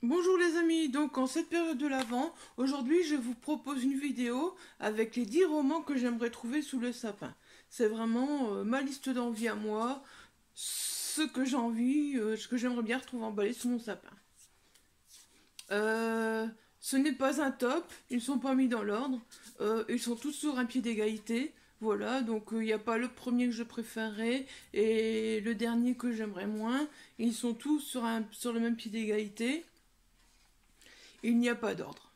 Bonjour les amis, donc en cette période de l'Avent, aujourd'hui je vous propose une vidéo avec les 10 romans que j'aimerais trouver sous le sapin. C'est vraiment ma liste d'envie à moi, ce que j'ai envie, ce que j'aimerais bien retrouver emballé sous mon sapin. Euh, Ce n'est pas un top, ils ne sont pas mis dans l'ordre, ils sont tous sur un pied d'égalité. Voilà, donc il n'y a pas le premier que je préférerais et le dernier que j'aimerais moins. Ils sont tous sur le même pied d'égalité. Il n'y a pas d'ordre.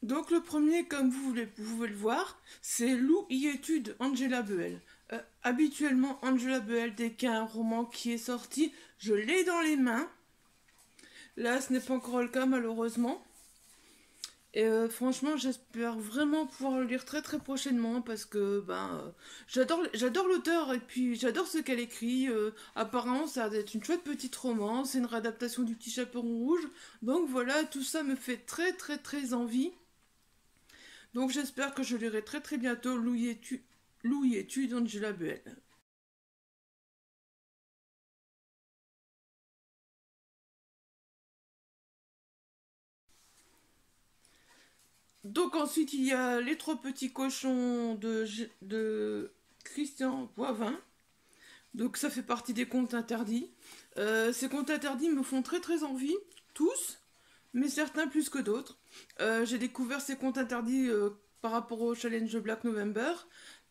Donc le premier, comme vous pouvez le voir, c'est Lou y étude Angela Buell. Habituellement, Angela Buell, dès qu'il y a un roman qui est sorti, je l'ai dans les mains. Là, ce n'est pas encore le cas malheureusement. Et franchement, j'espère vraiment pouvoir le lire très très prochainement parce que j'adore l'auteur et puis j'adore ce qu'elle écrit. Apparemment, ça a l'air d'être une chouette petite romance, c'est une réadaptation du Petit Chaperon Rouge. Donc voilà, tout ça me fait très très très envie. Donc j'espère que je lirai très très bientôt Louis étude d'Angela Buell. Donc ensuite il y a Les Trois Petits Cochons de Christian Boivin. Donc ça fait partie des contes interdits. Ces contes interdits me font très très envie, tous, mais certains plus que d'autres. J'ai découvert ces contes interdits par rapport au challenge Black November.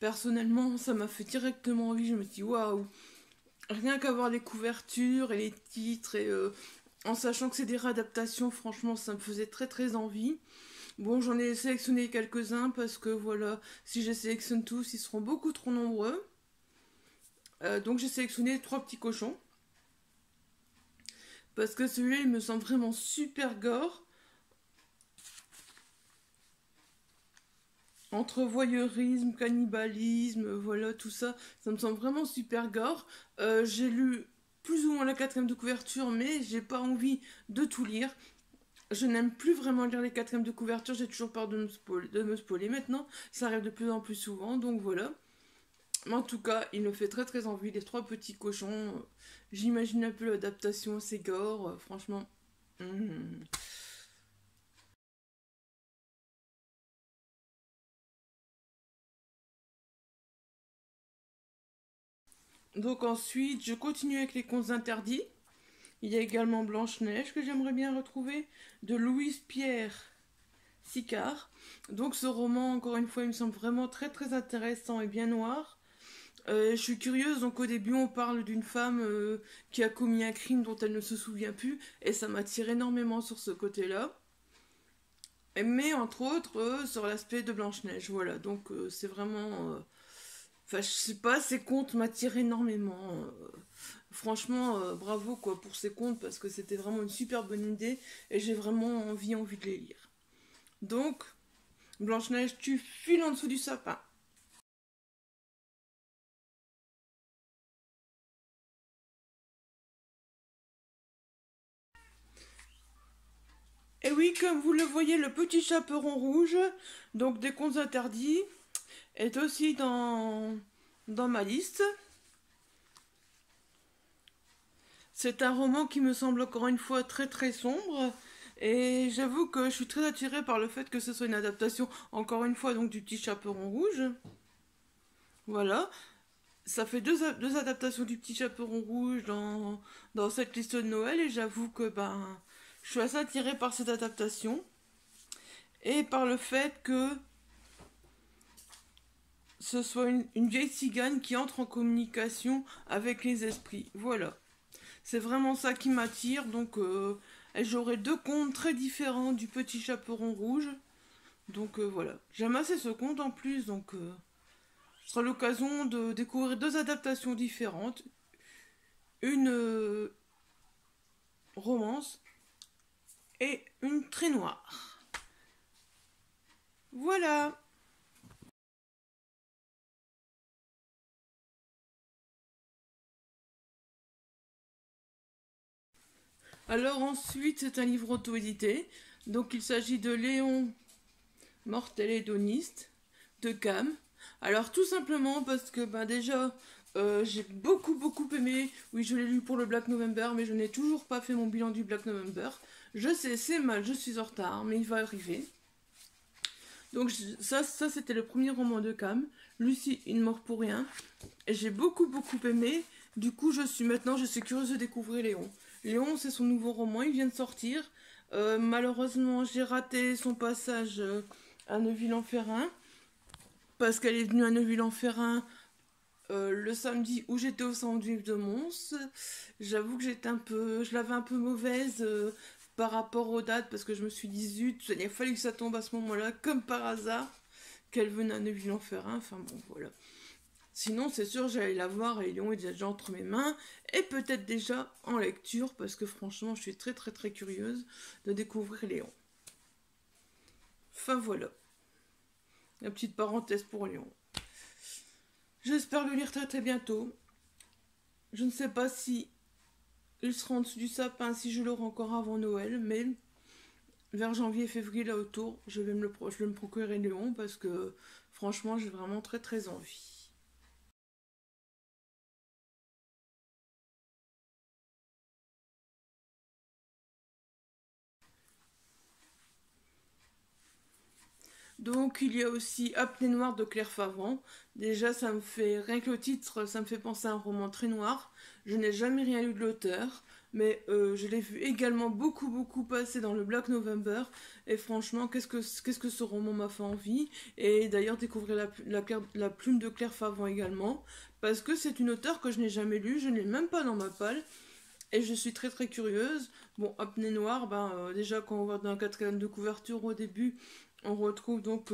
Personnellement, ça m'a fait directement envie. Je me suis dit waouh, rien qu'à voir les couvertures et les titres et en sachant que c'est des réadaptations, franchement, ça me faisait très très envie. Bon, j'en ai sélectionné quelques-uns parce que voilà, si je les sélectionne tous, ils seront beaucoup trop nombreux. Donc j'ai sélectionné Trois Petits Cochons parce que celui-là, il me semble vraiment super gore. Entre voyeurisme, cannibalisme, voilà, tout ça, ça me semble vraiment super gore. J'ai lu plus ou moins la quatrième de couverture, mais j'ai pas envie de tout lire. Je n'aime plus vraiment lire les quatrièmes de couverture, j'ai toujours peur de me spoiler maintenant. Ça arrive de plus en plus souvent, donc voilà. Mais en tout cas, il me fait très très envie. Les Trois Petits Cochons, j'imagine un peu l'adaptation, c'est gore, franchement. hmm. Donc ensuite, je continue avec les contes interdits. Il y a également Blanche-Neige que j'aimerais bien retrouver, de Louise Pierre Sicard. Donc ce roman, encore une fois, il me semble vraiment très très intéressant et bien noir. Je suis curieuse, donc au début on parle d'une femme qui a commis un crime dont elle ne se souvient plus, et ça m'attire énormément sur ce côté-là. Mais entre autres sur l'aspect de Blanche-Neige, voilà, donc c'est vraiment... Enfin, je sais pas, ces contes m'attirent énormément. Franchement, bravo quoi pour ces contes parce que c'était vraiment une super bonne idée et j'ai vraiment envie de les lire. Donc, Blanche-Neige, tu files en dessous du sapin. Et oui, comme vous le voyez, le petit chaperon rouge, donc des contes interdits, est aussi dans ma liste. C'est un roman qui me semble encore une fois très très sombre. Et j'avoue que je suis très attirée par le fait que ce soit une adaptation, encore une fois, donc du petit chaperon rouge. Voilà. Ça fait deux adaptations du petit chaperon rouge dans cette liste de Noël. Et j'avoue que je suis assez attirée par cette adaptation. Et par le fait que ce soit une vieille cigane qui entre en communication avec les esprits. Voilà. C'est vraiment ça qui m'attire. Donc, j'aurai deux contes très différents du petit chaperon rouge. Donc, voilà. J'aime assez ce conte en plus. Donc, ce sera l'occasion de découvrir deux adaptations différentes. Une romance et une très noire. Voilà. Alors ensuite, c'est un livre auto-édité. Donc, il s'agit de Léon Mortel Hédoniste de Cam. Alors tout simplement parce que bah, déjà j'ai beaucoup aimé, oui je l'ai lu pour le Black November mais je n'ai toujours pas fait mon bilan du Black November. Je sais c'est mal, je suis en retard mais il va arriver. Donc ça c'était le premier roman de Cam, Lucie une mort pour rien. Et j'ai beaucoup aimé, du coup je suis curieuse de découvrir Léon. Léon c'est son nouveau roman, il vient de sortir. Malheureusement j'ai raté son passage à Neuville-en-Ferrain parce qu'elle est venue à Neuville-en-Ferrain le samedi où j'étais au Salon du Livre de Mons. J'avoue que je l'avais un peu mauvaise par rapport aux dates parce que je me suis dit zut, il a fallu que ça tombe à ce moment-là, comme par hasard, qu'elle venait à Neuville-en-Ferrain. Enfin bon, voilà. Sinon, c'est sûr, j'allais la voir et Léon est déjà entre mes mains et peut-être déjà en lecture parce que franchement, je suis très curieuse de découvrir Léon. Enfin voilà. La petite parenthèse pour Léon. J'espère le lire très bientôt. Je ne sais pas si il sera en dessous du sapin, si je l'aurai encore avant Noël, mais vers janvier-février là autour, je vais me procurer Léon parce que franchement, j'ai vraiment très envie. Donc il y a aussi Apnée noire de Claire Favran. Déjà ça me fait, rien que le titre, ça me fait penser à un roman très noir. Je n'ai jamais rien lu de l'auteur, mais je l'ai vu également beaucoup passer dans le Black November. Et franchement, qu'est-ce que ce roman m'a fait envie. Et d'ailleurs découvrir la plume de Claire Favran également. Parce que c'est une auteure que je n'ai jamais lue, je ne l'ai même pas dans ma palle. Et je suis très curieuse. Bon, Apnée noire, déjà quand on voit dans la quatrième de couverture au début, on retrouve donc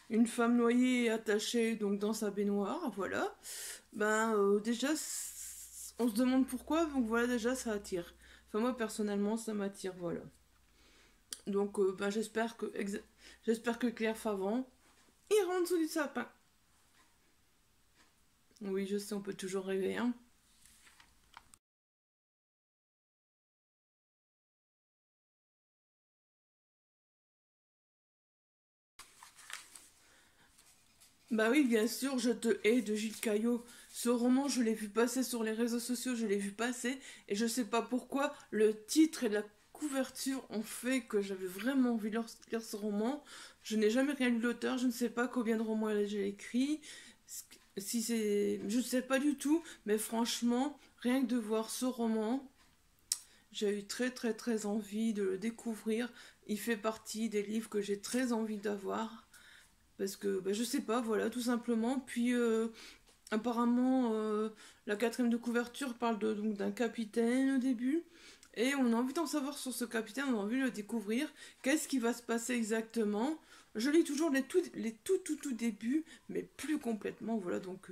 une femme noyée et attachée donc dans sa baignoire, voilà. Déjà, on se demande pourquoi, donc voilà, déjà ça attire. Enfin moi personnellement ça m'attire, voilà. Donc j'espère que Claire Favran ira en dessous du sapin. Oui, je sais, on peut toujours rêver, hein. Bah oui, bien sûr, Je te hais de Gilles Caillot. Ce roman, je l'ai vu passer sur les réseaux sociaux, je l'ai vu passer, et je sais pas pourquoi, le titre et la couverture ont fait que j'avais vraiment envie de lire ce roman. Je n'ai jamais rien lu de l'auteur, je ne sais pas combien de romans j'ai écrit, si c'est... Je ne sais pas du tout, mais franchement, rien que de voir ce roman, j'ai eu très envie de le découvrir. Il fait partie des livres que j'ai très envie d'avoir. Parce que je sais pas, voilà, tout simplement. Puis apparemment, la quatrième de couverture parle donc d'un capitaine au début. Et on a envie d'en savoir sur ce capitaine, on a envie de le découvrir. Qu'est-ce qui va se passer exactement? Je lis toujours les tout débuts, mais plus complètement, voilà. Donc,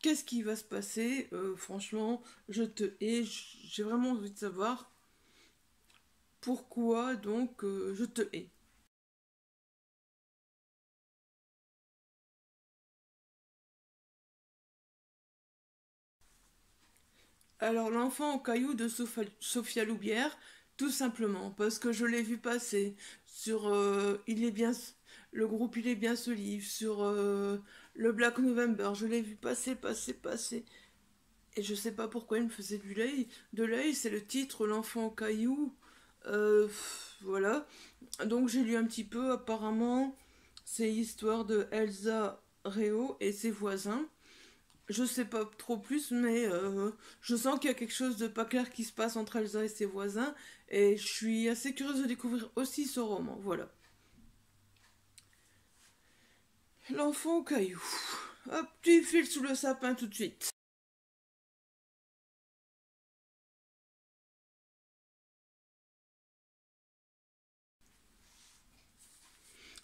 qu'est-ce qui va se passer? Franchement, je te hais. J'ai vraiment envie de savoir pourquoi, donc, je te hais. Alors, L'enfant au caillou de Sophia Loubière, tout simplement, parce que je l'ai vu passer sur le groupe Il est bien ce livre, sur le Black November, je l'ai vu passer. Et je sais pas pourquoi il me faisait de l'œil, c'est le titre, L'enfant au caillou. Voilà. Donc j'ai lu un petit peu, apparemment, c'est l'histoire de Elsa Réau et ses voisins. Je sais pas trop plus, mais je sens qu'il y a quelque chose de pas clair qui se passe entre Elsa et ses voisins, et je suis assez curieuse de découvrir aussi ce roman, voilà. L'enfant au caillou. Hop, tu files sous le sapin tout de suite.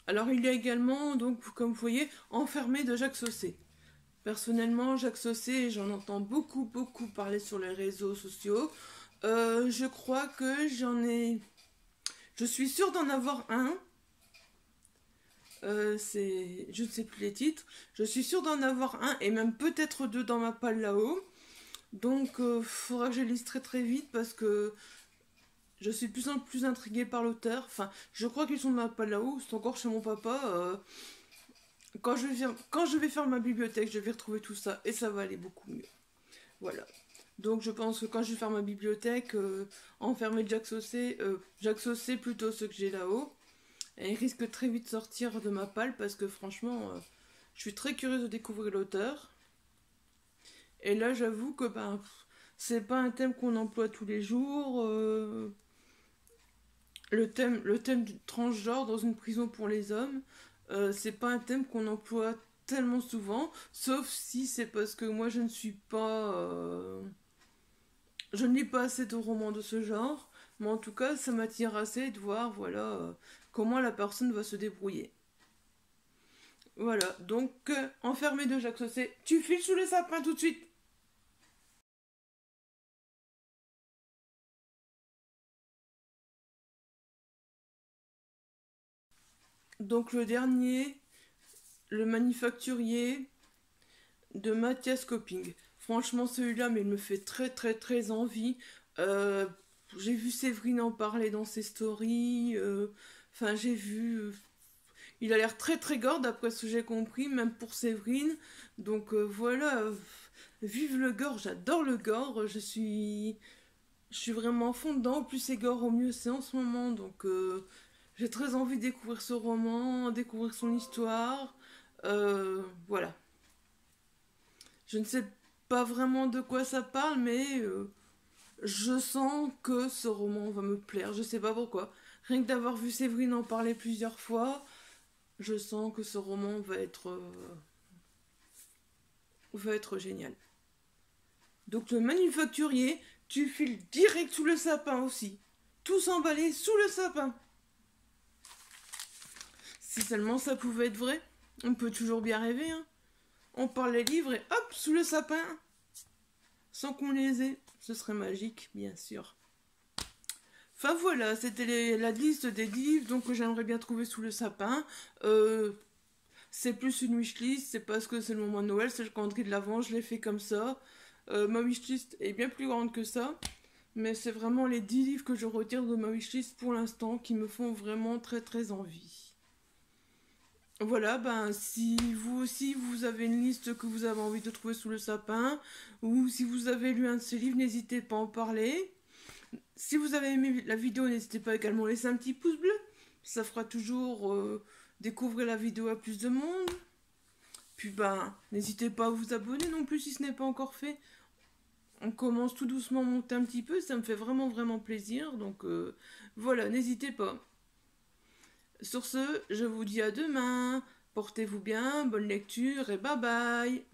Alors il y a également, donc comme vous voyez, Enfermé de Jacques Saucé. Personnellement, Jacques Saucé, j'en entends beaucoup parler sur les réseaux sociaux. Je crois que Je suis sûre d'en avoir un. Je ne sais plus les titres. Je suis sûre d'en avoir un et même peut-être deux dans ma palle là-haut. Donc, faudra que je lise très vite parce que je suis de plus en plus intriguée par l'auteur. Enfin, je crois qu'ils sont pas là-haut, c'est encore chez mon papa. Quand je vais faire ma bibliothèque, je vais retrouver tout ça et ça va aller beaucoup mieux. Voilà. Donc je pense que quand je vais faire ma bibliothèque, enfermer Jacques Saucé plutôt ceux que j'ai là-haut. Et il risque très vite de sortir de ma palle parce que franchement, je suis très curieuse de découvrir l'auteur. Et là, j'avoue que ben, c'est pas un thème qu'on emploie tous les jours. Le thème du transgenre dans une prison pour les hommes, c'est pas un thème qu'on emploie tellement souvent, sauf si c'est parce que moi je ne suis pas. Je ne lis pas assez de romans de ce genre, mais en tout cas, ça m'attire assez de voir, voilà, comment la personne va se débrouiller. Voilà, donc, enfermé de Jacques Saucé, tu files sous le sapin tout de suite. Donc, le dernier, Le Manufacturier de Mathias Copping. Franchement, celui-là, mais il me fait très, très, très envie. Euh, j'ai vu Séverine en parler dans ses stories. Enfin, j'ai vu. Il a l'air très très gore d'après ce que j'ai compris, même pour Séverine. Donc voilà, vive le gore, j'adore le gore, je suis vraiment à fond dedans. Plus c'est gore, au mieux c'est en ce moment. Donc j'ai très envie de découvrir ce roman, découvrir son histoire. Voilà. Je ne sais pas vraiment de quoi ça parle, mais je sens que ce roman va me plaire. Je sais pas pourquoi. Rien que d'avoir vu Séverine en parler plusieurs fois, je sens que ce roman va être génial. Donc le manufacturier, tu files direct sous le sapin aussi. Tous emballés sous le sapin. Si seulement ça pouvait être vrai, on peut toujours bien rêver. Hein. On parle les livres et hop, sous le sapin. Sans qu'on les ait. Ce serait magique, bien sûr. Enfin voilà, c'était la liste des livres donc, que j'aimerais bien trouver sous le sapin. C'est plus une wishlist, c'est parce que c'est le moment de Noël, c'est le calendrier de l'Avent, je l'ai fait comme ça. Ma wishlist est bien plus grande que ça, mais c'est vraiment les 10 livres que je retire de ma wishlist pour l'instant qui me font vraiment très très envie. Voilà, ben si vous aussi vous avez une liste que vous avez envie de trouver sous le sapin, ou si vous avez lu un de ces livres, n'hésitez pas à en parler. Si vous avez aimé la vidéo, n'hésitez pas également à laisser un petit pouce bleu, ça fera toujours découvrir la vidéo à plus de monde. Puis ben, n'hésitez pas à vous abonner non plus si ce n'est pas encore fait. On commence tout doucement à monter un petit peu, ça me fait vraiment vraiment plaisir. Donc voilà, n'hésitez pas. Sur ce, je vous dis à demain. Portez-vous bien, bonne lecture et bye bye.